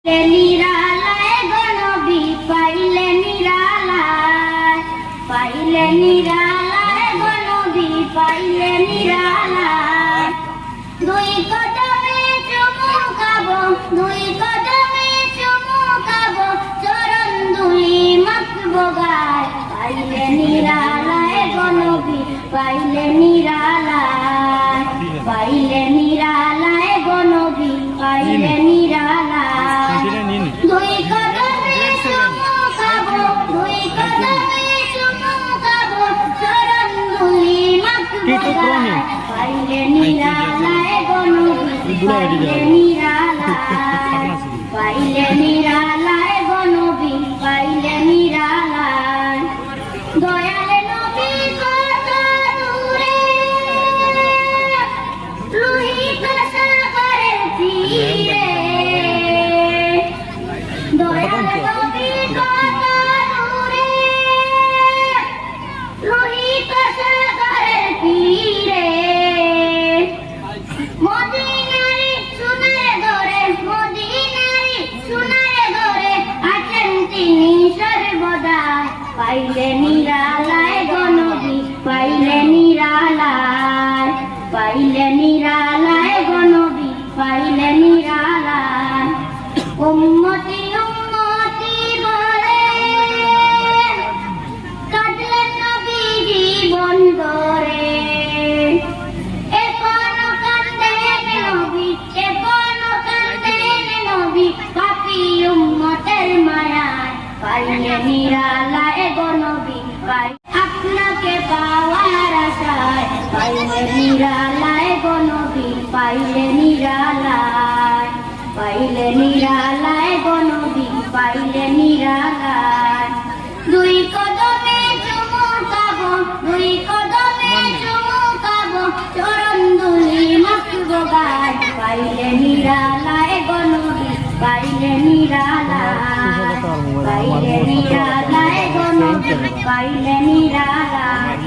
নিরালায় গণবি পাইলে নিরালায়, পাইলে নিরালায় গণবি পাইলে নিরালায়। দুই কদমে চুমুকাবো, দুই কদমে চুমুকাবো, চরণ ধুলি মাখবো গায়। পাইলে নিরালায় গণবি পাইলে নিরালায়, পাইলে নিরালায় গণবি পাইলে নিরালায়। দুই কদমে চুমুকাবো, দুই কদমে চুমুকাবো, চরণ ধুলি মাখবো গায়। পাইলে নিরালায় গণবি পাইলে নিরালায়, পাইলে নিরালায় গণবি পাইলে নিরালায়। দয়াল নবী কত দূরে, লোহিত সাগরের তীরে। দয়াল নবী কত দূরে, লোহিত সাগরের তীরে। মদিনারি সোনার ঘরে, মদিনারি সোনার ঘরে আছেন তিনি সর্বদা। পাইলে নিরালায় গণবি পাইলে নিরালায়, পাইলে নিরালায় গণবি পাইলে নিরালায়। উম্মতি উম্মতি বলে কাঁদলেন নবী জীবন ধরে। এখনো কাঁদেন নবী, এখনো কাঁদেন নবী, পাপী উম্মতের মায়ায়। পাইলে নিরালায় গণবি পাই আপনাকে পাওয়ার আশায়। পাইলে নিরালায় গণবি পাইলে নিরালায়, পাইলে নিরালায় গণবি পাইলে নিরালায়। দুই কদমে চুমুকাবো, দুই কদমে চুমুকাবো, চরণ ধুলি মাখবো গায়। পাইলে নিরালায় গণবি পাইলে নিরালায়, পাইলে নিরালায় গণবি পাইলে নিরালায়।